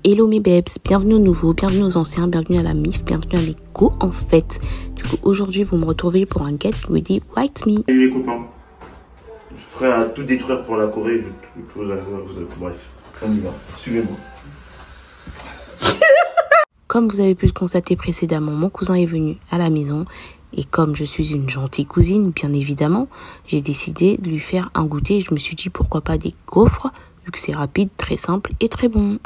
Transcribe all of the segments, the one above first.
Hello mes babes, bienvenue aux nouveaux, bienvenue aux anciens, bienvenue à la MIF, bienvenue à les go en fait. Du coup aujourd'hui vous me retrouvez pour un Get Ready With Me. Salut les copains, je suis prêt à tout détruire pour la Corée, j'ai toute chose à faire, bref, on y va, suivez-moi. Comme vous avez pu le constater précédemment, mon cousin est venu à la maison et comme je suis une gentille cousine, bien évidemment, j'ai décidé de lui faire un goûter. Je me suis dit pourquoi pas des gaufres, vu que c'est rapide, très simple et très bon.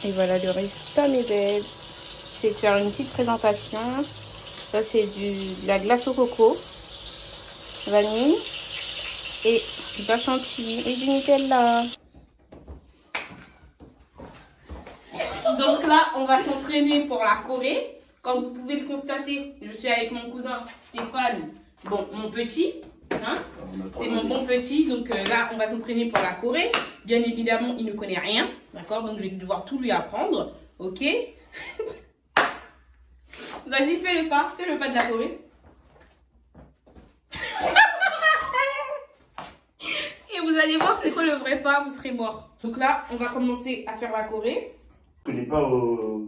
Et voilà le résultat mes belles. C'est de faire une petite présentation. Ça c'est de la glace au coco, vanille et de la chantilly et du Nutella. Donc là on va s'entraîner pour la Corée. Comme vous pouvez le constater, je suis avec mon cousin Stéphane, bon mon petit. Hein, c'est mon bon petit, donc là on va s'entraîner pour la Corée. Bien évidemment il ne connaît rien, d'accord, donc je vais devoir tout lui apprendre, ok. Vas-y fais le pas de la Corée. Et vous allez voir c'est quoi le vrai pas, vous serez mort. Donc là on va commencer à faire la Corée. Je connais pas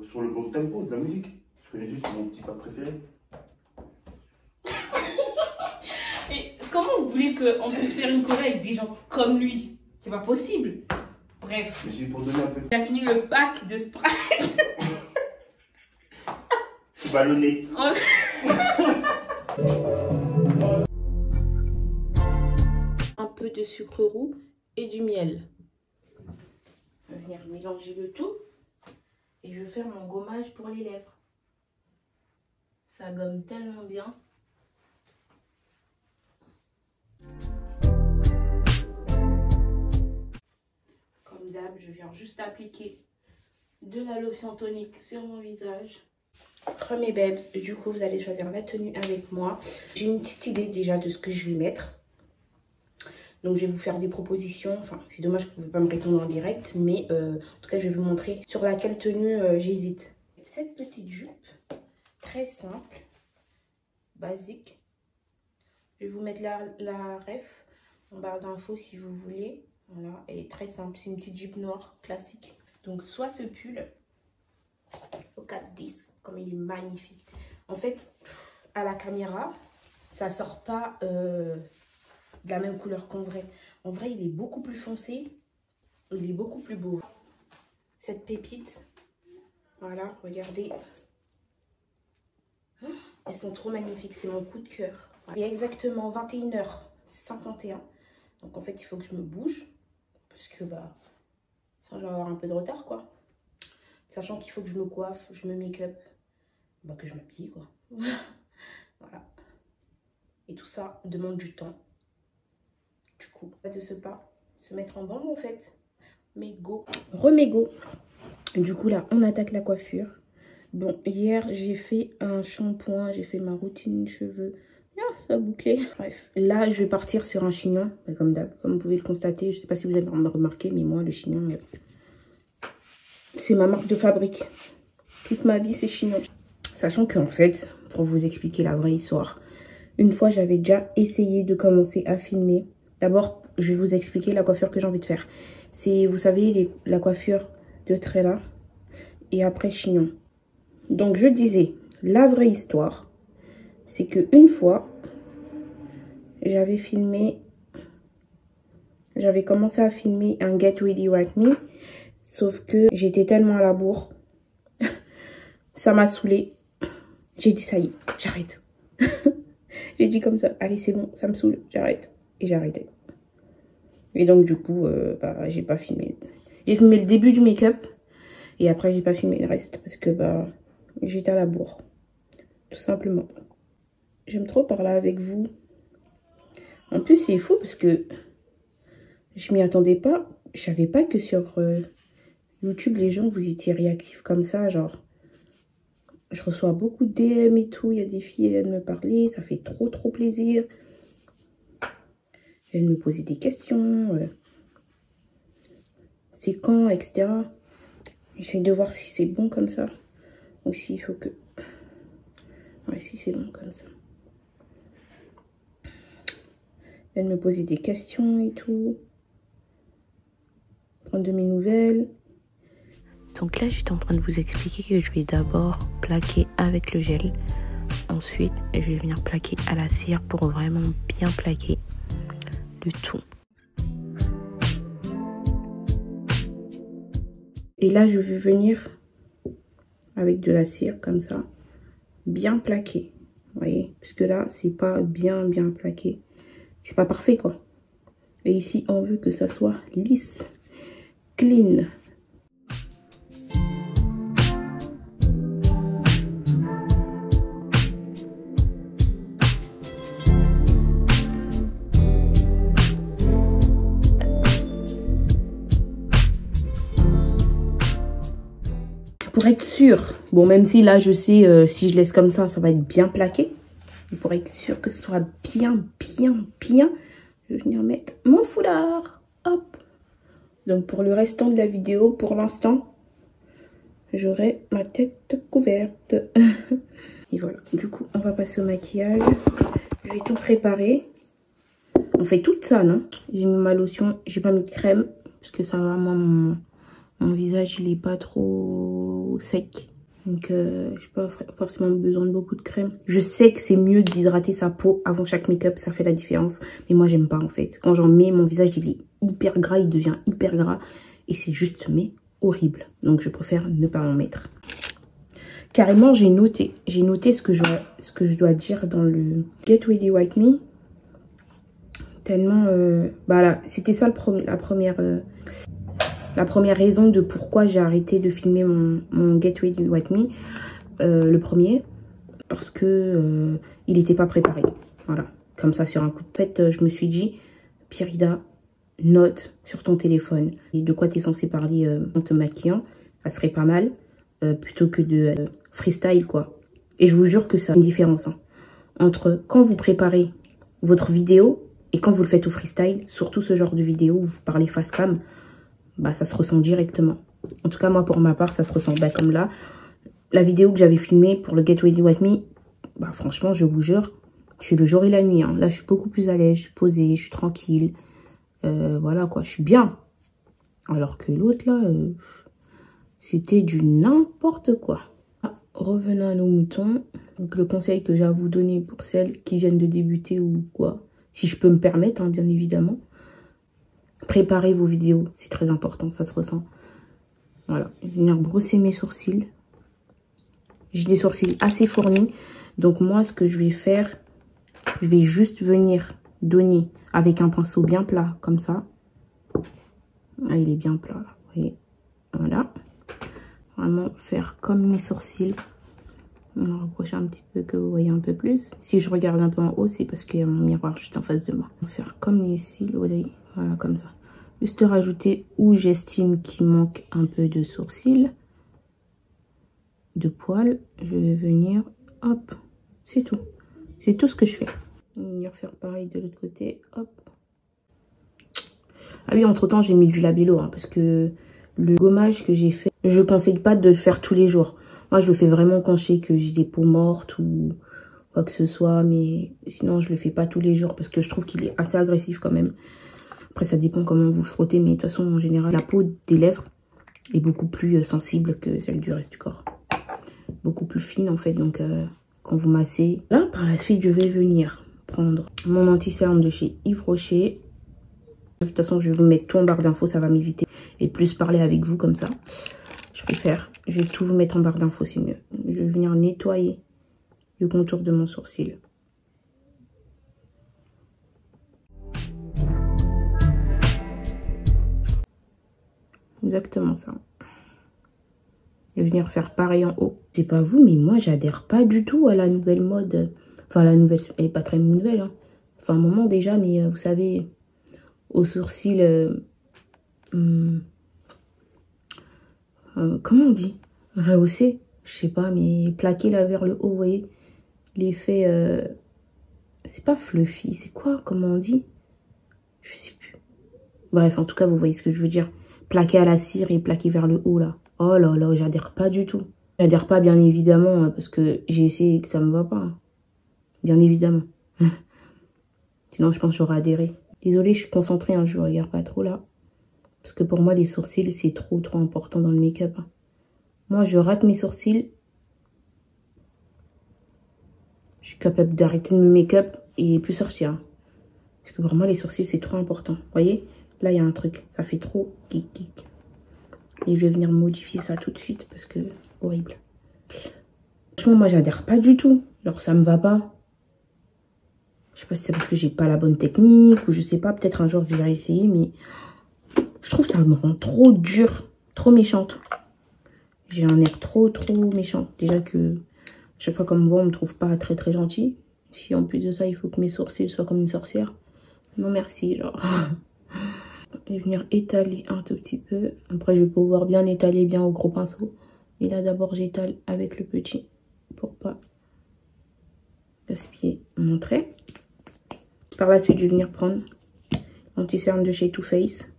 sur le bon tempo de la musique, je connais juste mon petit pas préféré. Comment vous voulez qu'on puisse faire une Corée avec des gens comme lui? C'est pas possible. Bref. Je suis pour donner un peu. Il a fini le pack de Sprite. Je suis ballonné. Un peu de sucre roux et du miel. Je vais venir mélanger le tout. Et je vais faire mon gommage pour les lèvres. Ça gomme tellement bien. Comme d'hab, je viens juste appliquer de la lotion tonique sur mon visage. Mes babes, du coup vous allez choisir la tenue avec moi. J'ai une petite idée déjà de ce que je vais mettre. Donc je vais vous faire des propositions. Enfin c'est dommage que vous ne pouvez pas me répondre en direct. Mais en tout cas je vais vous montrer sur laquelle tenue j'hésite. Cette petite jupe, très simple, basique. Je vais vous mettre la ref en barre d'infos si vous voulez. Voilà, elle est très simple. C'est une petite jupe noire classique. Donc soit ce pull au 4-10, comme il est magnifique. En fait, à la caméra, ça sort pas de la même couleur qu'en vrai. En vrai, il est beaucoup plus foncé. Il est beaucoup plus beau. Cette pépite, voilà, regardez. Elles sont trop magnifiques, c'est mon coup de cœur. Il est exactement 21h51. Donc en fait, il faut que je me bouge. Parce que bah, sinon je vais avoir un peu de retard quoi. Sachant qu'il faut que je me coiffe, je me make-up, bah que je m'habille quoi. Voilà. Et tout ça demande du temps. Du coup, pas de ce pas, se mettre en banc en fait. Mais go. Remégo. Du coup là, on attaque la coiffure. Bon, hier j'ai fait un shampoing, j'ai fait ma routine cheveux. Ah, ça a bouclé. Bref, là je vais partir sur un chignon, comme d'hab, comme vous pouvez le constater. Je sais pas si vous avez remarqué, mais moi le chignon, c'est ma marque de fabrique. Toute ma vie c'est chignon. Sachant qu'en fait, pour vous expliquer la vraie histoire, une fois j'avais déjà essayé de commencer à filmer. D'abord, je vais vous expliquer la coiffure que j'ai envie de faire. C'est, vous savez, la coiffure de trait là, et après chignon. Donc je disais, la vraie histoire, c'est que une fois, j'avais commencé à filmer un Get Ready With Me, sauf que j'étais tellement à la bourre, ça m'a saoulée. J'ai dit ça y est, j'arrête. J'ai dit comme ça, allez c'est bon, ça me saoule, j'arrête. Et j'ai arrêté. Et donc du coup, bah, j'ai pas filmé. J'ai filmé le début du make-up, et après j'ai pas filmé le reste, parce que bah, j'étais à la bourre, tout simplement. J'aime trop parler avec vous. En plus, c'est fou parce que je m'y attendais pas. Je savais pas que sur YouTube, les gens, vous étiez réactifs comme ça. Genre, je reçois beaucoup de DM et tout. Il y a des filles qui viennent me parler. Ça fait trop plaisir. Elles viennent me poser des questions. c'est quand, etc. J'essaie de voir si c'est bon comme ça. Ou s'il faut que... Ouais, si c'est bon comme ça. Elle me posait des questions et tout. Prendre de mes nouvelles. Donc là, j'étais en train de vous expliquer que je vais d'abord plaquer avec le gel. Ensuite, je vais venir plaquer à la cire pour vraiment bien plaquer le tout. Et là, je vais venir avec de la cire comme ça, bien plaqué. Vous voyez, parce que là, c'est pas bien plaqué. C'est pas parfait, quoi. Et ici, on veut que ça soit lisse, clean. Pour être sûr, bon, même si là, je sais, si je laisse comme ça va être bien plaqué. Et pour être sûr que ce soit bien, je vais venir mettre mon foulard. Hop. Donc, pour le restant de la vidéo, pour l'instant, j'aurai ma tête couverte. Et voilà. Du coup, on va passer au maquillage. Je vais tout préparer. On fait tout ça, non? J'ai mis ma lotion. J'ai pas mis de crème. Parce que ça va, moi, mon visage, il est pas trop sec. Donc, je n'ai pas forcément besoin de beaucoup de crème. Je sais que c'est mieux d'hydrater sa peau avant chaque make-up. Ça fait la différence. Mais moi, j'aime pas, en fait. Quand j'en mets, mon visage, il est hyper gras. Il devient hyper gras. Et c'est juste, mais horrible. Donc, je préfère ne pas en mettre. Carrément, j'ai noté. J'ai noté ce que je dois dire dans le Get Ready With Me. Tellement... bah là, c'était ça la première raison de pourquoi j'ai arrêté de filmer mon Get Ready With Me, le premier, parce que il n'était pas préparé. Voilà, comme ça sur un coup de tête, je me suis dit, Pierida, note sur ton téléphone et de quoi tu es censé parler en te maquillant, ça serait pas mal, plutôt que de freestyle quoi. Et je vous jure que ça a une différence hein, entre quand vous préparez votre vidéo et quand vous le faites au freestyle, surtout ce genre de vidéo où vous parlez face cam. Bah, ça se ressent directement. En tout cas, moi, pour ma part, ça se ressent. Bah, comme là, la vidéo que j'avais filmée pour le Get Ready With Me, bah, franchement, je vous jure, c'est le jour et la nuit. Hein. Là, je suis beaucoup plus à l'aise, je suis posée, je suis tranquille. Voilà, quoi, je suis bien. Alors que l'autre, là, c'était du n'importe quoi. Ah, revenons à nos moutons. Donc, le conseil que j'ai à vous donner pour celles qui viennent de débuter ou quoi, si je peux me permettre, hein, bien évidemment. Préparez vos vidéos, c'est très important, ça se ressent. Voilà, je vais venir brosser mes sourcils. J'ai des sourcils assez fournis. Donc moi, ce que je vais faire, je vais juste venir donner avec un pinceau bien plat, comme ça. Ah, il est bien plat, là, vous voyez. Voilà. Vraiment faire comme mes sourcils. On va rapprocher un petit peu que vous voyez un peu plus. Si je regarde un peu en haut, c'est parce qu'il y a mon miroir juste en face de moi. On va faire comme les cils, vous voyez. Voilà, comme ça. Juste rajouter où j'estime qu'il manque un peu de sourcils, de poils. Je vais venir, hop, c'est tout. C'est tout ce que je fais. On va venir faire pareil de l'autre côté, hop. Ah oui, entre temps, j'ai mis du labello, hein, parce que le gommage que j'ai fait, je ne conseille pas de le faire tous les jours. Moi, je le fais vraiment quand je sais que j'ai des peaux mortes ou quoi que ce soit, mais sinon, je le fais pas tous les jours parce que je trouve qu'il est assez agressif quand même. Après, ça dépend comment vous le frottez, mais de toute façon, en général, la peau des lèvres est beaucoup plus sensible que celle du reste du corps. Beaucoup plus fine, en fait, donc quand vous massez. Là, par la suite, je vais venir prendre mon anti-cerne de chez Yves Rocher. De toute façon, je vais vous mettre tout en barre d'infos, ça va m'éviter et plus parler avec vous comme ça. Je vais tout vous mettre en barre d'infos, c'est mieux. Je vais venir nettoyer le contour de mon sourcil. Exactement ça. Je vais venir faire pareil en haut. C'est pas vous, mais moi, j'adhère pas du tout à la nouvelle mode. Enfin, la nouvelle, elle est pas très nouvelle. Hein. Enfin, un moment déjà, mais vous savez, aux sourcils... comment on dit? Rehausser? Je sais pas, mais plaquer là vers le haut, vous voyez? L'effet... c'est pas fluffy, c'est quoi? Comment on dit? Je sais plus. Bref, en tout cas, vous voyez ce que je veux dire. plaqué à la cire et plaqué vers le haut là. Oh là là, j'adhère pas du tout. J'adhère pas bien évidemment parce que j'ai essayé et que ça me va pas. Bien évidemment. Sinon je pense que j'aurais adhéré. Désolée, je suis concentrée, hein, je regarde pas trop là. Parce que pour moi les sourcils c'est trop important dans le make-up. Hein. Moi je rate mes sourcils. Je suis capable d'arrêter de me make-up et plus sortir. Hein. Parce que pour moi les sourcils c'est trop important. Vous voyez? Là il y a un truc, ça fait trop geek. Et je vais venir modifier ça tout de suite parce que horrible. Franchement, moi j'adhère pas du tout. Alors ça me va pas. Je sais pas si c'est parce que j'ai pas la bonne technique ou je sais pas. Peut-être un jour je vais réessayer, mais je trouve que ça me rend trop dur, trop méchante. J'ai un air trop méchant. Déjà que chaque fois qu'on me voit, on me trouve pas très gentil. Si en plus de ça, il faut que mes sourcils soient comme une sorcière. Non merci, genre. Je vais venir étaler un tout petit peu. Après, je vais pouvoir bien étaler bien au gros pinceau. Et là, d'abord, j'étale avec le petit pour pas gaspiller mon trait. Par la suite, je vais venir prendre l'anti-cerne de chez Too Faced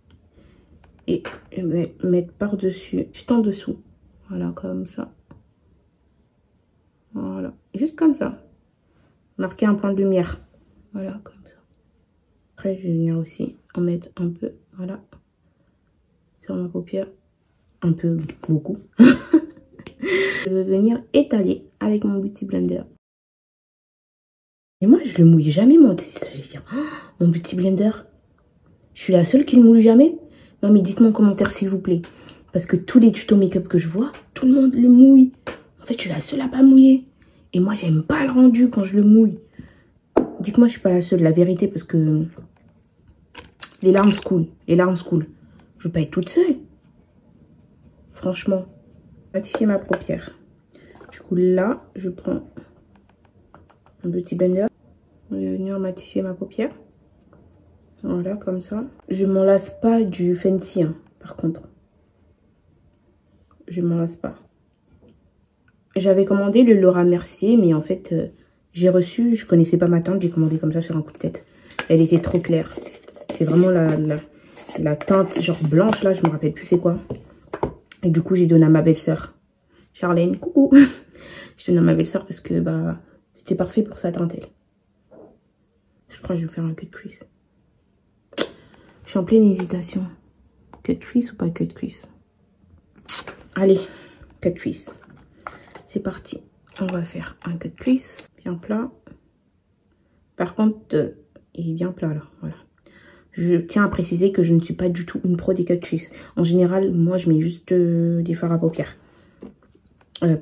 et je vais mettre par-dessus, juste en dessous. Voilà, comme ça. Voilà, juste comme ça. Marquer un point de lumière. Voilà, comme ça. Après, je vais venir aussi en mettre un peu, voilà, sur ma paupière. Un peu, beaucoup. Je vais venir étaler avec mon Beauty Blender. Et moi, je le mouille jamais, mon Beauty Blender. Je suis la seule qui le mouille jamais. Non, mais dites-moi en commentaire, s'il vous plaît. Parce que tous les tutos make-up que je vois, tout le monde le mouille. En fait, je suis la seule à pas mouiller. Et moi, j'aime pas le rendu quand je le mouille. Dites-moi, je suis pas la seule, la vérité, parce que les larmes se coulent. Les larmes se coulent. Je veux pas être toute seule. Franchement. Matifier ma paupière. Du coup, là, je prends un petit blender. Je vais venir matifier ma paupière. Voilà, comme ça. Je m'en lasse pas du Fenty, hein, par contre. Je m'en lasse pas. J'avais commandé le Laura Mercier, mais en fait, j'ai reçu, je connaissais pas ma teinte, j'ai commandé comme ça sur un coup de tête. Elle était trop claire. C'est vraiment la teinte genre blanche, là, je me rappelle plus c'est quoi. Et du coup, j'ai donné à ma belle-sœur. Charlène, coucou. Je donne à ma belle-sœur parce que bah c'était parfait pour sa teinte, elle. Je crois que je vais faire un cut crease. Je suis en pleine hésitation. Cut crease ou pas cut crease? Allez, cut crease. C'est parti. On va faire un cut crease bien plat. Par contre, il est bien plat là. Voilà. Je tiens à préciser que je ne suis pas du tout une pro des cut crease. En général, moi, je mets juste des fards à paupières.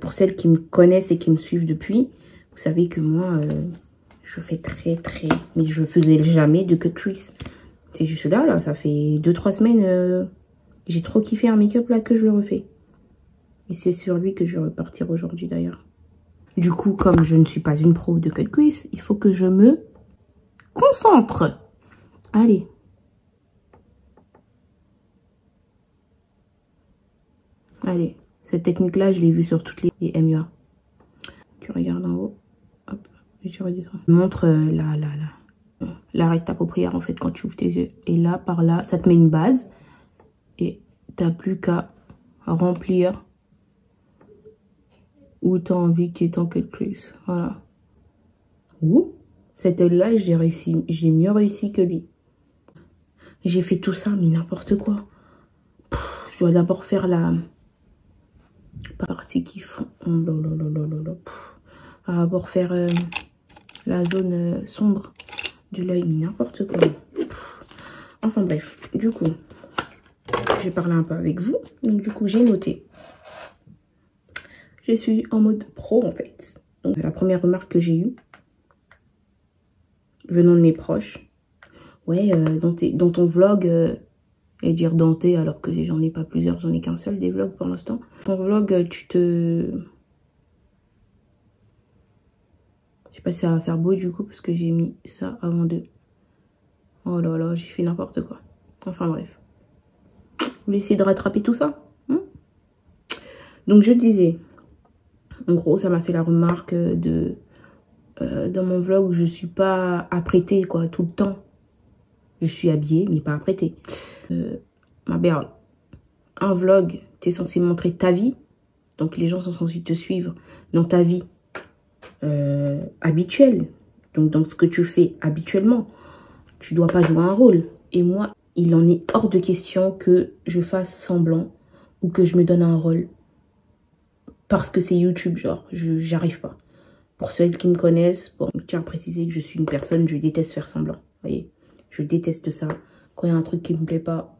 Pour celles qui me connaissent et qui me suivent depuis, vous savez que moi, je fais mais je faisais jamais de cut crease. C'est juste là, ça fait 2-3 semaines, j'ai trop kiffé un make-up là que je le refais. Et c'est sur lui que je vais repartir aujourd'hui d'ailleurs. Du coup, comme je ne suis pas une pro de cut crease, il faut que je me concentre. Allez. Allez. Cette technique-là, je l'ai vue sur toutes les MUA. Tu regardes en haut. Hop. Et tu redescends. Montre l'arrêt de ta paupière, en fait, quand tu ouvres tes yeux. Et là, par là, ça te met une base. Et t'as plus qu'à remplir où tu as envie qu'il y ait ton cut crease. Voilà. Ouh. Cette œil-là, j'ai mieux réussi que lui. J'ai fait tout ça, mais n'importe quoi. Je dois d'abord faire la partie qui fond. D'abord faire la zone sombre de l'œil, mais n'importe quoi. Enfin bref, du coup, j'ai parlé un peu avec vous. Donc du coup, j'ai noté. Je suis en mode pro en fait. Donc la première remarque que j'ai eue, venant de mes proches. Ouais, dans ton vlog, et dire danté alors que j'en ai pas plusieurs, j'en ai qu'un seul des vlogs pour l'instant. Ton vlog, je sais pas si ça va faire beau du coup parce que j'ai mis ça avant de... Oh là là, j'ai fait n'importe quoi. Enfin bref. Vous voulez essayer de rattraper tout ça, hein? Donc je disais, en gros ça m'a fait la remarque de... dans mon vlog où je suis pas apprêtée quoi tout le temps. Je suis habillée mais pas apprêtée. Ma perle. un vlog, tu es censé montrer ta vie. Donc, les gens sont censés te suivre dans ta vie habituelle. Donc, dans ce que tu fais habituellement. Tu dois pas jouer un rôle. Et moi, il en est hors de question que je fasse semblant ou que je me donne un rôle. Parce que c'est YouTube, genre, j'arrive pas. Pour ceux qui me connaissent, bon, je tiens à préciser que je suis une personne, je déteste faire semblant. Vous voyez, je déteste ça. Quand il y a un truc qui me plaît pas,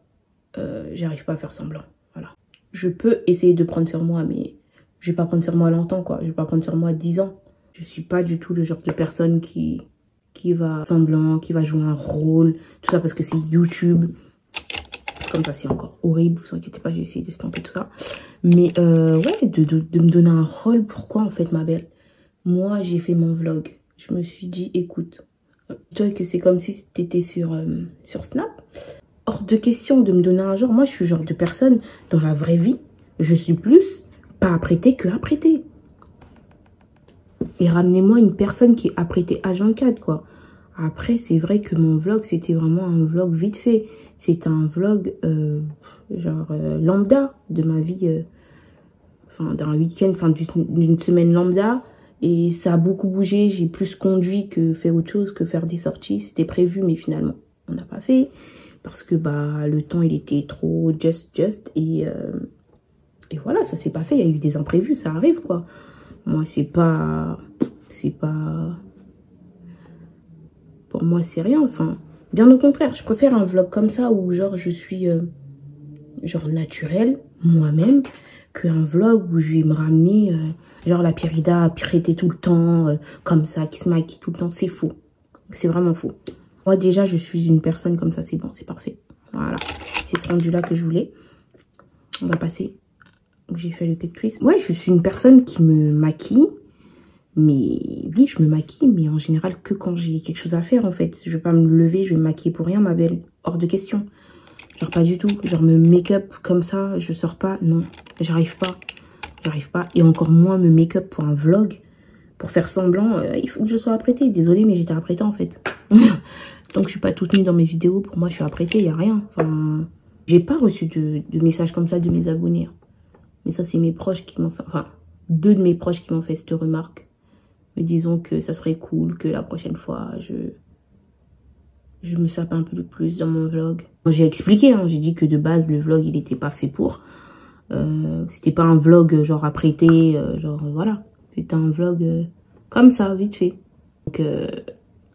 j'arrive pas à faire semblant. Voilà. Je peux essayer de prendre sur moi, mais je vais pas prendre sur moi longtemps, quoi. Je vais pas prendre sur moi 10 ans. Je suis pas du tout le genre de personne qui va semblant, qui va jouer un rôle, tout ça parce que c'est YouTube. Comme ça, c'est encore horrible, vous inquiétez pas, j'ai essayé d'estomper tout ça. Mais ouais, de me donner un rôle, pourquoi en fait, ma belle? Moi, j'ai fait mon vlog. Je me suis dit, écoute, toi que c'est comme si tu étais sur Snap. Hors de question de me donner un genre. Moi, je suis le genre de personne, dans la vraie vie, je suis plus pas apprêtée que apprêtée. Et ramenez-moi une personne qui est apprêtée H24, quoi. Après, c'est vrai que mon vlog, c'était vraiment un vlog vite fait. C'est un vlog, lambda de ma vie. Enfin, d'un week-end, enfin, d'une semaine lambda. Et ça a beaucoup bougé. J'ai plus conduit que fait autre chose, que faire des sorties. C'était prévu, mais finalement, on n'a pas fait. Parce que, bah, le temps, il était trop just. Et voilà, ça s'est pas fait. Il y a eu des imprévus, ça arrive, quoi. Moi, c'est pas... Pour moi, c'est rien. Enfin, bien au contraire. Je préfère un vlog comme ça où, genre, je suis, genre, naturelle, moi-même, qu'un vlog où je vais me ramener, genre, la Pyrida apprêtée tout le temps, comme ça, qui se maquille tout le temps. C'est faux. C'est vraiment faux. Moi, déjà, je suis une personne comme ça. C'est bon, c'est parfait. Voilà. C'est ce rendu-là que je voulais. On va passer. J'ai fait le cut twist. Ouais, je suis une personne qui me maquille. Mais oui, je me maquille, mais en général que quand j'ai quelque chose à faire, en fait. Je vais pas me lever, je vais me maquiller pour rien, ma belle. Hors de question. Genre pas du tout. Genre me make-up comme ça, je sors pas. Non, j'arrive pas. J'arrive pas. Et encore moins me make-up pour un vlog. Pour faire semblant, il faut que je sois apprêtée. Désolée, mais j'étais apprêtée, en fait. Donc je suis pas toute nue dans mes vidéos. Pour moi, je suis apprêtée, il n'y a rien. Enfin, j'ai pas reçu de messages comme ça de mes abonnés. Mais ça, c'est mes proches qui m'ont fait... Enfin, 2 de mes proches qui m'ont fait cette remarque. Me disons que ça serait cool, que la prochaine fois, je me sape un peu plus dans mon vlog. J'ai expliqué, hein, j'ai dit que de base, le vlog, il n'était pas fait pour. C'était pas un vlog genre apprêté, voilà. C'était un vlog comme ça, vite fait. Donc,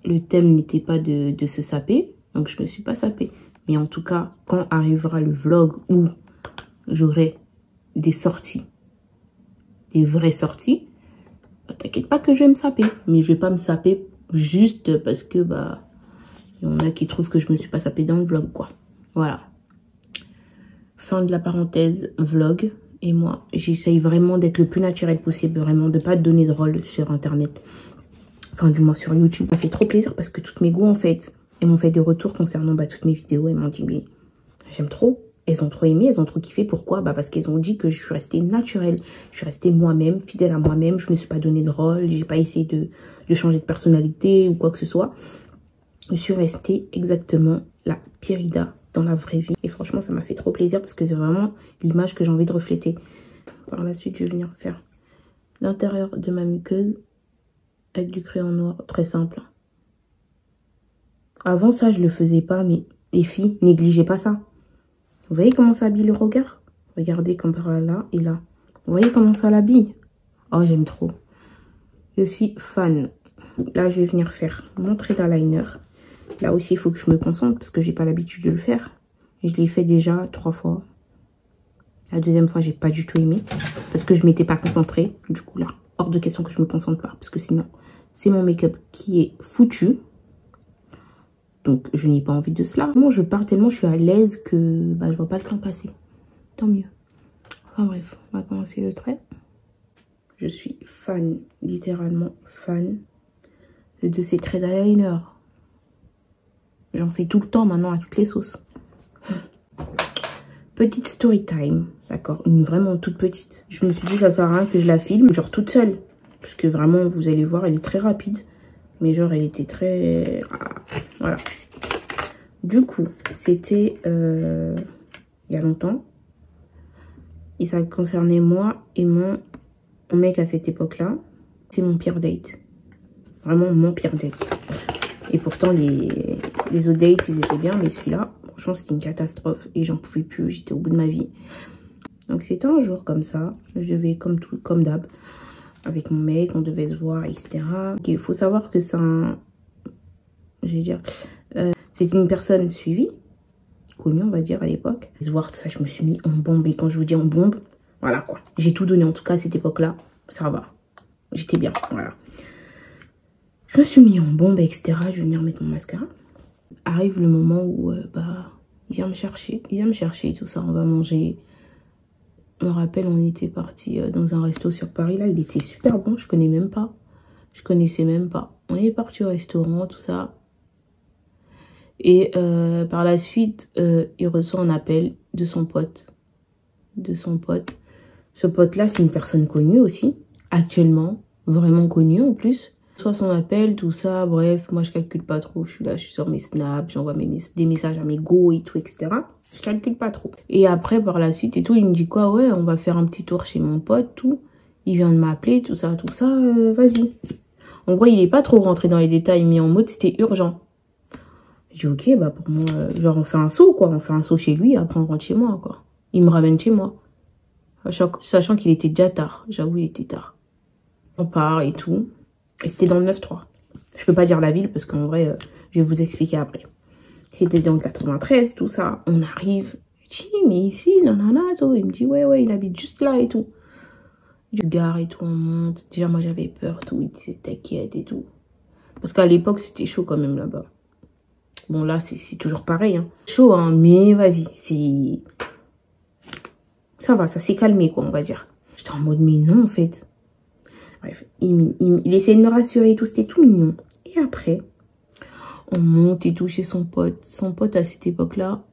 le thème n'était pas de se saper, donc je me suis pas sapée. Mais en tout cas, quand arrivera le vlog où j'aurai des sorties, des vraies sorties, t'inquiète pas que je vais me saper. Mais je vais pas me saper juste parce que, bah, il y en a qui trouvent que je me suis pas sapée dans le vlog, quoi. Voilà. Fin de la parenthèse vlog. Et moi, j'essaye vraiment d'être le plus naturel possible. Vraiment, de pas donner de rôle sur Internet. Enfin, du moins sur YouTube. Ça fait trop plaisir parce que toutes mes goûts, en fait, elles m'ont fait des retours concernant toutes mes vidéos. Elles m'ont dit, mais j'aime trop. Elles ont trop aimé, elles ont trop kiffé. Pourquoi? Bah parce qu'elles ont dit que je suis restée naturelle. Je suis restée moi-même, fidèle à moi-même. Je ne me suis pas donné de rôle. J'ai pas essayé de changer de personnalité ou quoi que ce soit. Je suis restée exactement la Pyrida dans la vraie vie. Et franchement, ça m'a fait trop plaisir parce que c'est vraiment l'image que j'ai envie de refléter. Par la suite, je vais venir faire l'intérieur de ma muqueuse avec du crayon noir. Très simple. Avant ça, je le faisais pas, mais les filles, négligez pas ça. Vous voyez comment ça habille le regard? Regardez comme par là et là. Vous voyez comment ça l'habille? Oh, j'aime trop. Je suis fan. Là, je vais venir faire mon trait d'eyeliner. Là aussi, il faut que je me concentre parce que j'ai pas l'habitude de le faire. Et je l'ai fait déjà 3 fois. La deuxième fois, j'ai pas du tout aimé parce que je m'étais pas concentrée. Du coup, là, hors de question que je me concentre pas parce que sinon, c'est mon make-up qui est foutu. Donc, je n'ai pas envie de cela. Moi, je pars tellement je suis à l'aise que bah, je vois pas le temps passer. Tant mieux. Enfin bref, on va commencer le trait. Je suis fan, littéralement fan de ces traits d'eyeliner. J'en fais tout le temps maintenant à toutes les sauces. Petite story time, d'accord, une vraiment toute petite. Je me suis dit ça sert à rien que je la filme, genre toute seule. Parce que vraiment, vous allez voir, elle est très rapide. Mais genre, elle était très... Voilà. Du coup, c'était il y a longtemps. Et ça concernait moi et mon mec à cette époque-là. C'est mon pire date. Vraiment mon pire date. Et pourtant, les autres dates, ils étaient bien. Mais celui-là, franchement, c'était une catastrophe. Et j'en pouvais plus. J'étais au bout de ma vie. Donc, c'était un jour comme ça. Je devais, comme d'hab, avec mon mec, on devait se voir, etc. Il faut savoir que c'est un... Je vais dire... c'est une personne suivie. Connue, on va dire, à l'époque. Se voir, tout ça, je me suis mis en bombe. Et quand je vous dis en bombe, voilà quoi. J'ai tout donné, en tout cas, à cette époque-là. Ça va. J'étais bien, voilà. Je me suis mis en bombe, etc. Je vais venir mettre mon mascara. Arrive le moment où, il vient me chercher. Il vient me chercher, tout ça. On va manger. Je me rappelle, on était parti dans un resto sur Paris. Là, il était super bon. Je connais même pas. Je connaissais même pas. On est parti au restaurant, tout ça. Et par la suite, il reçoit un appel de son pote. Ce pote-là, c'est une personne connue aussi. Actuellement, vraiment connue en plus. Soit son appel, tout ça, bref, moi je calcule pas trop. Je suis là, je suis sur mes snaps, j'envoie des messages à mes go et tout, etc. Je calcule pas trop. Et après, par la suite et tout, il me dit quoi, ouais, on va faire un petit tour chez mon pote, tout. Il vient de m'appeler, tout ça, vas-y. En gros, il est pas trop rentré dans les détails, mais en mode c'était urgent. Je dis ok, bah pour moi, genre on fait un saut, quoi. On fait un saut chez lui, après on rentre chez moi, quoi. Il me ramène chez moi. Sachant qu'il était déjà tard. J'avoue, il était tard. On part et tout. Et c'était dans le 9-3. Je peux pas dire la ville parce qu'en vrai, je vais vous expliquer après. C'était dans le 93, tout ça. On arrive. Je dis, mais ici, nanana, tout. Il me dit, ouais, il habite juste là et tout. Je gare et tout, on monte. Déjà, moi, j'avais peur, tout. Il disait, t'inquiète et tout. Parce qu'à l'époque, c'était chaud quand même là-bas. Bon, là, c'est toujours pareil. Hein. Chaud, hein, mais vas-y, c'est... Ça va, ça s'est calmé, quoi, on va dire. J'étais en mode, mais non, en fait. Bref, il essayait de me rassurer et tout, c'était tout mignon. Et après, on monte et tout chez son pote. Son pote, à cette époque-là,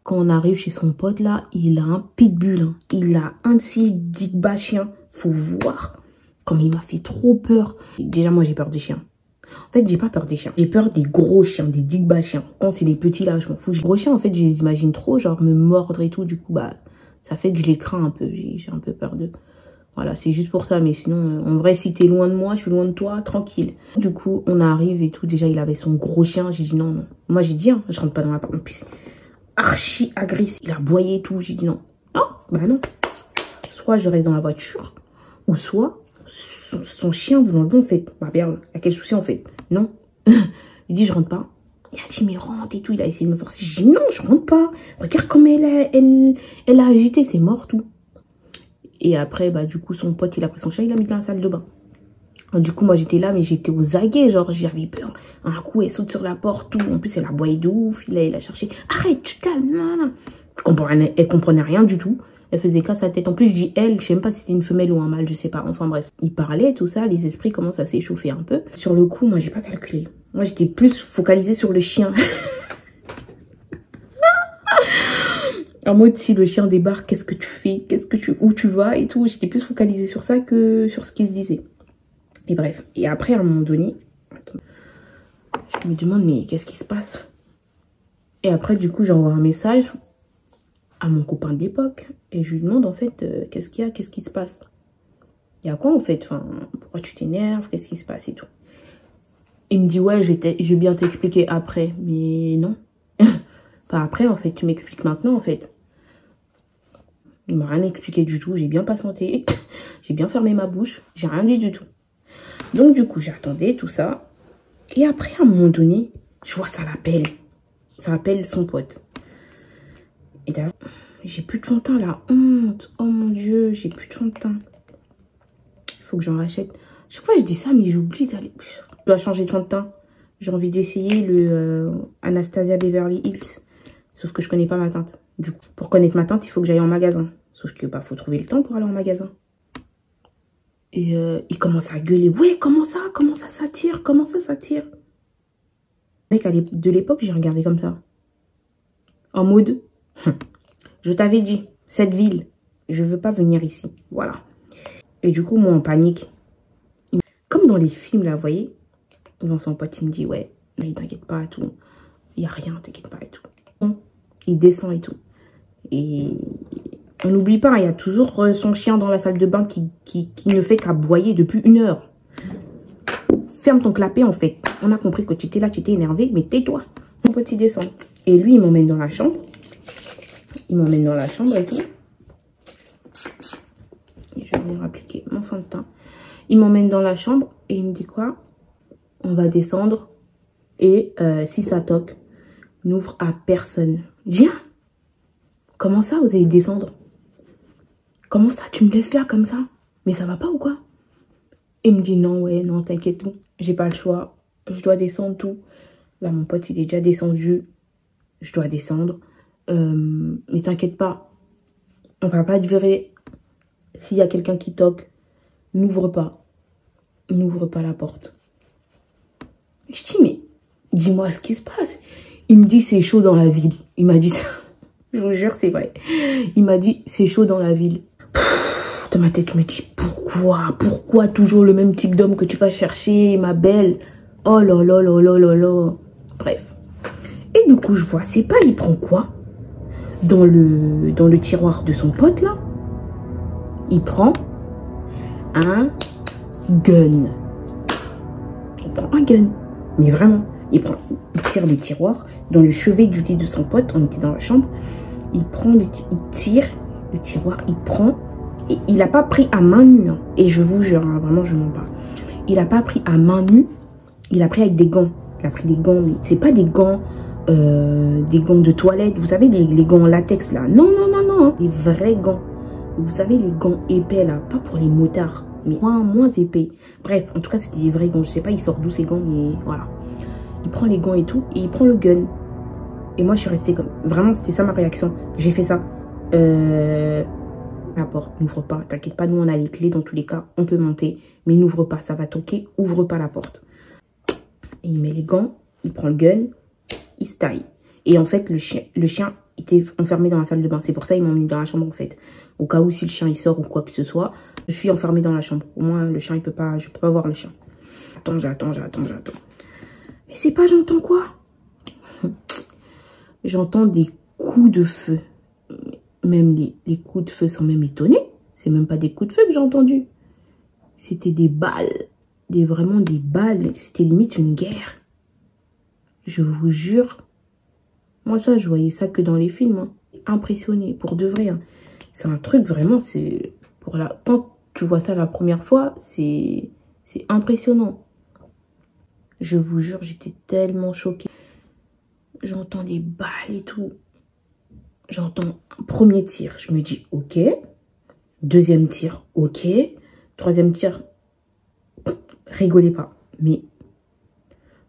quand on arrive chez son pote, là, il a un pitbull. Hein. Il a un de ces digba chiens. Faut voir comme il m'a fait trop peur. Déjà, moi, j'ai peur des chiens. En fait, j'ai pas peur des chiens. J'ai peur des gros chiens, des digba chiens. Quand c'est des petits, là, je m'en fous. Les gros chiens, en fait, je les imagine trop, genre, me mordre et tout. Du coup, bah, ça fait que je les crains un peu. J'ai un peu peur d'eux. Voilà, c'est juste pour ça. Mais sinon, en vrai, si t'es loin de moi, je suis loin de toi, tranquille. Du coup, on arrive et tout. Déjà, il avait son gros chien. J'ai dit non. Moi, j'ai dit, hein, je rentre pas dans ma part. En plus, archi agressif. Il a aboyé et tout. J'ai dit non. Non, bah non. Soit je reste dans la voiture, ou soit son chien, vous l'enlevez, en fait. Bah, bien, il y a quel souci, en fait? Non. Il dit, je rentre pas. Il a dit, mais rentre et tout. Il a essayé de me forcer. J'ai dit, non, je rentre pas. Regarde comme elle a agité. C'est mort, tout. Et après, bah, du coup, son pote, il a pris son chien, il l'a mis dans la salle de bain. Du coup, moi, j'étais là, mais j'étais aux aguets. Genre, j'avais peur. Un coup, elle saute sur la porte, tout. En plus, elle a aboyé de ouf. Il a cherché. Arrête, tu te calmes. Non. Elle comprenait rien du tout. Elle faisait qu'à sa tête. En plus, je dis elle, je sais même pas si c'était une femelle ou un mâle, je sais pas. Enfin bref, il parlait, tout ça, les esprits commencent à s'échauffer un peu. Sur le coup, moi, j'ai pas calculé. Moi, j'étais plus focalisée sur le chien. En mode, si le chien débarque, qu'est-ce que tu fais? Où tu vas et tout. J'étais plus focalisée sur ça que sur ce qui se disait. Et bref. Et après, à un moment donné, je me demande, mais qu'est-ce qui se passe? Et après, du coup, j'envoie un message à mon copain de l'époque. Et je lui demande, en fait, qu'est-ce qu'il y a? Qu'est-ce qui se passe? Il y a quoi, en fait? Enfin, pourquoi tu t'énerves? Qu'est-ce qui se passe et tout? Il me dit, ouais, je vais bien t'expliquer après. Mais non. Pas après, en fait. Tu m'expliques maintenant, en fait. Il m'a rien expliqué du tout. J'ai bien patienté. J'ai bien fermé ma bouche. J'ai rien dit du tout. Donc, du coup, j'attendais tout ça. Et après, à un moment donné, je vois ça l'appelle. Ça appelle son pote. Et d'ailleurs, j'ai plus de fond de teint, la honte. Oh mon Dieu, j'ai plus de fond de teint. Il faut que j'en rachète. Chaque fois, je dis ça, mais j'oublie d'aller. Je dois changer de fond de teint. J'ai envie d'essayer le Anastasia Beverly Hills. Sauf que je connais pas ma teinte. Du coup, pour connaître ma teinte, il faut que j'aille en magasin. Sauf que, bah, faut trouver le temps pour aller en magasin. Et il commence à gueuler. Ouais, comment ça s'attire? Comment ça s'attire? Mec, de l'époque, j'ai regardé comme ça. En mode, je t'avais dit, cette ville, je veux pas venir ici. Voilà. Et du coup, moi, en panique. Comme dans les films, là, vous voyez, dans son pote, il me dit, ouais, mais t'inquiète pas et tout. Il n'y a rien, t'inquiète pas et tout. Il descend et tout. Et On n'oublie pas, il y a toujours son chien dans la salle de bain qui ne fait qu'aboyer depuis 1 heure. Ferme ton clapet, en fait. On a compris que tu étais là, tu étais énervé, mais tais-toi. Mon petit descend. Et lui, il m'emmène dans la chambre. Il m'emmène dans la chambre et tout. Je vais venir appliquer mon fond de teint. Il m'emmène dans la chambre et il me dit quoi? On va descendre. Et si ça toque, n'ouvre à personne. Viens. Comment ça, vous allez descendre? Comment ça, tu me laisses là comme ça? Mais ça va pas ou quoi? Il me dit non, ouais, non, t'inquiète tout. J'ai pas le choix. Je dois descendre tout. Là, mon pote, il est déjà descendu. Je dois descendre. Mais t'inquiète pas. On va pas te virer. S'il y a quelqu'un qui toque, n'ouvre pas. N'ouvre pas la porte. Je dis, mais dis-moi ce qui se passe. Il me dit, c'est chaud dans la ville. Il m'a dit ça. Je vous jure, c'est vrai. Il m'a dit, c'est chaud dans la ville. Dans ma tête, je me dis, pourquoi toujours le même type d'homme que tu vas chercher, ma belle? Oh là là là là là là. Bref. Et du coup, je vois, c'est pas, il prend quoi? Dans le tiroir de son pote, là, il prend un gun. Il prend un gun. Mais vraiment, il tire le tiroir dans le chevet du lit de son pote. On était dans la chambre. Il tire le tiroir, il prend. Et il n'a pas pris à main nue. Hein. Et je vous jure, hein, vraiment, je mens pas. Il n'a pas pris à main nue. Il a pris avec des gants. Il a pris des gants, mais c'est pas des gants de toilette. Vous savez, les gants en latex, là. Non, non, non, non. Des vrais gants. Vous savez, les gants épais, là. Pas pour les motards, mais moins épais. Bref, en tout cas, c'était des vrais gants. Je sais pas, il sort d'où ces gants, mais voilà. Il prend les gants et tout, et il prend le gun. Et moi, je suis restée comme... Vraiment, c'était ça ma réaction. J'ai fait ça. La porte, n'ouvre pas. T'inquiète pas, nous, on a les clés. Dans tous les cas, on peut monter. Mais n'ouvre pas, ça va toquer. Ouvre pas la porte. Et il met les gants, il prend le gun, il se taille. Et en fait, le chien était enfermé dans la salle de bain. C'est pour ça qu'ils m'ont mis dans la chambre, en fait. Au cas où, si le chien, il sort ou quoi que ce soit, je suis enfermée dans la chambre. Au moins, le chien, il peut pas... Je peux pas voir le chien. J'attends. Mais c'est pas, j'entends quoi? J'entends des coups de feu. Même les coups de feu sont même étonnés. C'est même pas des coups de feu que j'ai entendus. C'était des balles. Vraiment des balles. C'était limite une guerre. Je vous jure. Moi, ça, je voyais ça que dans les films. Hein. Impressionné, pour de vrai. Hein. C'est un truc vraiment, c'est... Quand tu vois ça la première fois, c'est impressionnant. Je vous jure, j'étais tellement choquée. J'entends des balles et tout. J'entends un premier tir. Je me dis, ok. Deuxième tir, ok. Troisième tir, rigolez pas. Mais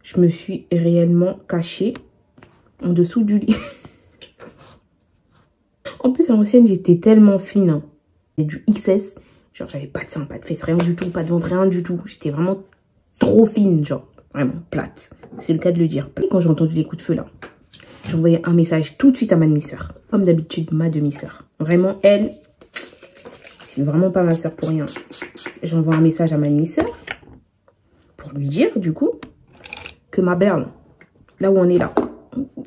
je me suis réellement cachée en dessous du lit. En plus, à l'ancienne, j'étais tellement fine. Hein. C'était du XS. Genre, j'avais pas de seins, pas de fesses, rien du tout. Pas de ventre, rien du tout. J'étais vraiment trop fine, genre. Vraiment, plate. C'est le cas de le dire. Et quand j'ai entendu les coups de feu, là, j'ai envoyé un message tout de suite à ma demi-sœur. Comme d'habitude, ma demi-sœur. Vraiment, elle, c'est vraiment pas ma sœur pour rien. J'envoie un message à ma demi-sœur pour lui dire, du coup, que ma berle, là où on est là,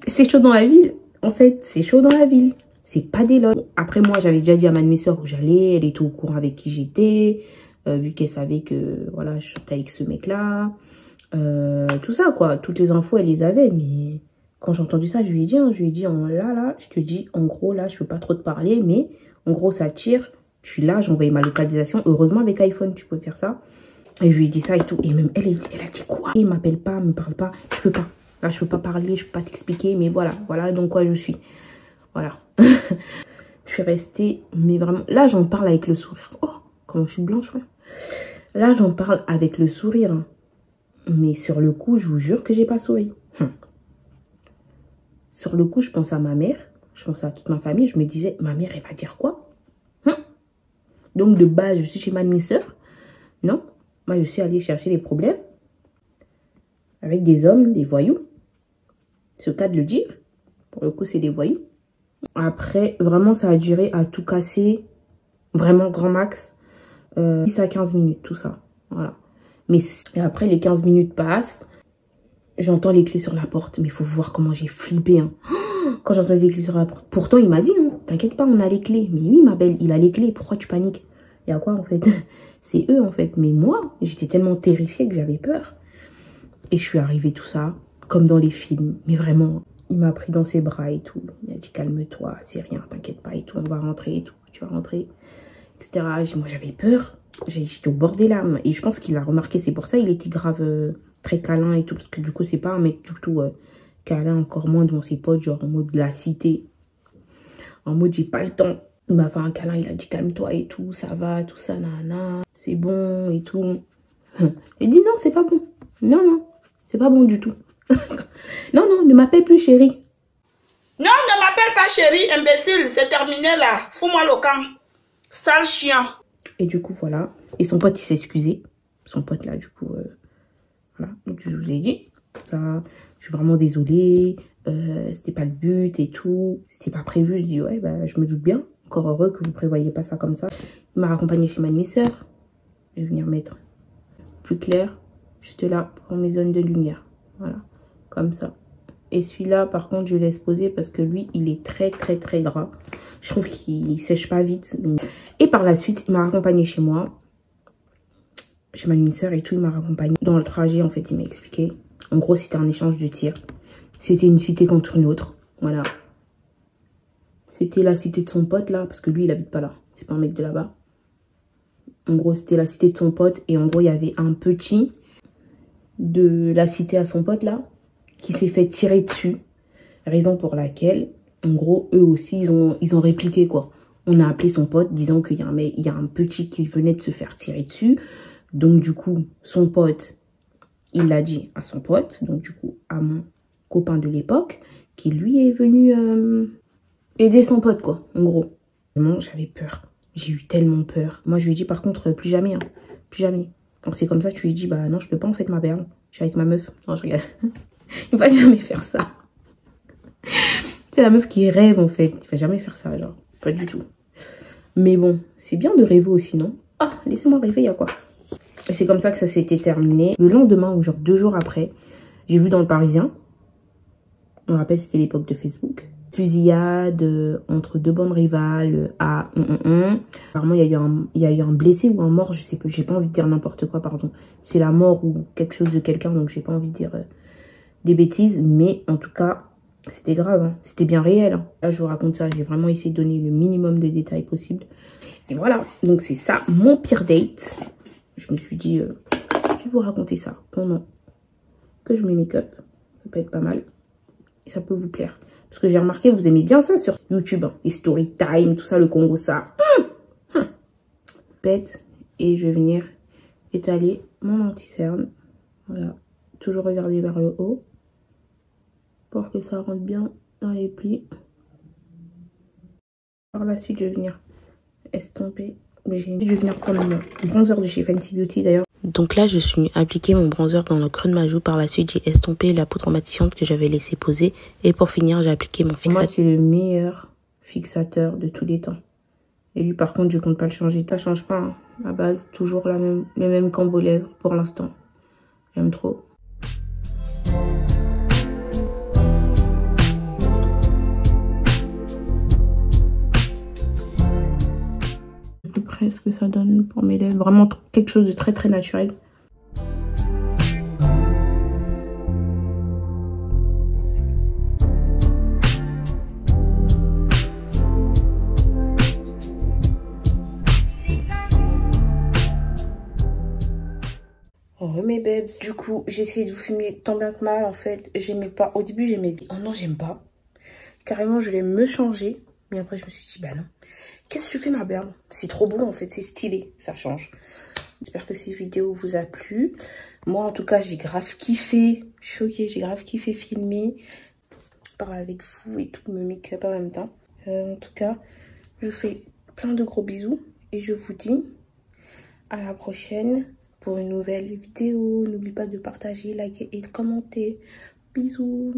c'est chaud dans la ville. En fait, c'est chaud dans la ville. C'est pas des lots. Après, moi, j'avais déjà dit à ma demi-sœur où j'allais. Elle était au courant avec qui j'étais. Vu qu'elle savait que, voilà, je sortais avec ce mec-là. Tout ça, quoi. Toutes les infos, elle les avait. Mais quand j'ai entendu ça, je lui ai dit, là, je te dis, en gros, là, je peux pas trop te parler. Mais, en gros, ça tire. Je suis là, j'ai envoyé ma localisation. Heureusement, avec iPhone, tu peux faire ça. Et je lui ai dit ça et tout. Et même, elle a dit quoi? Il m'appelle pas, me parle pas. Je peux pas. Là, je peux pas parler, je peux pas t'expliquer. Mais voilà, voilà donc quoi je suis. Voilà. Je suis restée, mais vraiment... Là, j'en parle avec le sourire. Oh, comment je suis blanche, ouais. Là, j'en parle avec le sourire. Hein. Mais sur le coup, je vous jure que j'ai pas souri. Sur le coup, je pense à ma mère. Je pense à toute ma famille. Je me disais, ma mère, elle va dire quoi? Donc, de base, je suis chez ma demi-sœur. Non. Moi, je suis allée chercher les problèmes. Avec des hommes, des voyous. C'est le cas de le dire. Pour le coup, c'est des voyous. Après, vraiment, ça a duré à tout casser. Vraiment, grand max. 10 à 15 minutes, tout ça. Voilà. Mais après, les 15 minutes passent. J'entends les clés sur la porte. Mais il faut voir comment j'ai flippé. Hein. Quand j'entends les clés sur la porte. Pourtant, il m'a dit. Hein. t'inquiète pas, on a les clés. Mais oui, ma belle, il a les clés. Pourquoi tu paniques? Il y a quoi, en fait? C'est eux, en fait. Mais moi, j'étais tellement terrifiée que j'avais peur. Et je suis arrivée, tout ça, comme dans les films. Mais vraiment, il m'a pris dans ses bras et tout. Il a dit, calme-toi, c'est rien, t'inquiète pas et tout. On va rentrer et tout. Tu vas rentrer, etc. Moi, j'avais peur. J'étais au bord des larmes. Et je pense qu'il a remarqué. C'est pour ça il était grave très câlin et tout. Parce que du coup, c'est pas un mec du tout câlin, encore moins devant ses potes. Genre en mode de la cité. En mode, j'ai pas le temps. Il m'a fait un câlin. Il a dit, calme-toi et tout. Ça va, tout ça, nana. C'est bon et tout. J'ai dit, non, c'est pas bon. Non, non. C'est pas bon du tout. Non, non, ne m'appelle plus chérie. Non, ne m'appelle pas chérie, imbécile. C'est terminé là. Fous-moi le camp. Sale chien. Et du coup, voilà. Et son pote, il s'est excusé. Son pote, là, du coup, voilà. Donc, je vous ai dit, ça, je suis vraiment désolée. C'était pas le but et tout. C'était pas prévu. Je dis, ouais, bah, je me doute bien. Encore heureux que vous prévoyez pas ça comme ça. Il m'a raccompagné chez ma demi-sœur. Je vais venir mettre plus clair. Juste là, pour mes zones de lumière. Voilà. Comme ça. Et celui-là, par contre, je laisse poser parce que lui, il est très, très, très gras. Je trouve qu'il sèche pas vite. Donc... Et par la suite, il m'a raccompagné chez moi. Chez ma demi-sœur et tout, il m'a raccompagné. Dans le trajet, en fait, il m'a expliqué. En gros, c'était un échange de tirs. C'était une cité contre une autre. Voilà. C'était la cité de son pote, là. Parce que lui, il habite pas là. C'est pas un mec de là-bas. En gros, c'était la cité de son pote. Et en gros, il y avait un petit de la cité à son pote, là, qui s'est fait tirer dessus. Raison pour laquelle, en gros, eux aussi, ils ont répliqué, quoi. On a appelé son pote disant qu'il y a un petit qui venait de se faire tirer dessus. Donc, du coup, son pote, il l'a dit à son pote. Donc, du coup, à mon copain de l'époque, qui lui est venu aider son pote, quoi, en gros. Vraiment, j'avais peur. J'ai eu tellement peur. Moi, je lui ai dit, par contre, plus jamais, hein. Plus jamais. Quand c'est comme ça, tu lui dis, bah non, je peux pas, en fait, ma perle. Je suis avec ma meuf. Non, je regarde. Il va jamais faire ça. C'est la meuf qui rêve, en fait. Il va jamais faire ça, genre. Pas du tout. Mais bon, c'est bien de rêver aussi, non? Ah, laissez-moi rêver, il y a quoi? Et c'est comme ça que ça s'était terminé. Le lendemain, ou genre 2 jours après, j'ai vu dans le Parisien. On rappelle, c'était l'époque de Facebook. Fusillade entre 2 bandes rivales à... Apparemment, il y a eu un blessé ou un mort, je sais plus. J'ai pas envie de dire n'importe quoi, pardon. C'est la mort ou quelque chose de quelqu'un, donc j'ai pas envie de dire des bêtises. Mais en tout cas, c'était grave, hein. C'était bien réel, hein. Là, je vous raconte ça. J'ai vraiment essayé de donner le minimum de détails possible. Et voilà, donc c'est ça, mon pire date. Je me suis dit, je vais vous raconter ça pendant que je mets make-up. Ça peut être pas mal. Et ça peut vous plaire. Parce que j'ai remarqué, vous aimez bien ça sur YouTube. Hein. Les story time, tout ça, le Congo, ça. Pète. Et je vais venir étaler mon anti-cerne. Voilà. Toujours regarder vers le haut. Pour que ça rentre bien dans les plis. Par la suite, je vais venir estomper. Je vais venir prendre mon bronzer de chez Fenty Beauty d'ailleurs. Donc là, je suis appliqué mon bronzer dans le creux de ma joue. Par la suite, j'ai estompé la poudre matifiante que j'avais laissé poser. Et pour finir, j'ai appliqué mon fixateur. Moi, c'est le meilleur fixateur de tous les temps. Et lui, par contre, je compte pas le changer. Ça change pas, hein. À base, toujours le même combo lèvres pour l'instant. J'aime trop. Plus près ce que ça donne pour mes lèvres. Vraiment quelque chose de très très naturel. Oh mes babes, du coup j'ai essayé de vous filmer tant bien que mal. En fait j'aimais pas, au début j'aimais bien, oh non j'aime pas. Carrément je voulais me changer, mais après je me suis dit bah non. Qu'est-ce que tu fais ma belle? C'est trop beau en fait, c'est stylé, ça change. J'espère que cette vidéo vous a plu. Moi en tout cas j'ai grave kiffé, choquée, j'ai grave kiffé filmer. Parler avec vous et tout, me make-up en même temps. En tout cas, je vous fais plein de gros bisous et je vous dis à la prochaine pour une nouvelle vidéo. N'oublie pas de partager, liker et de commenter. Bisous.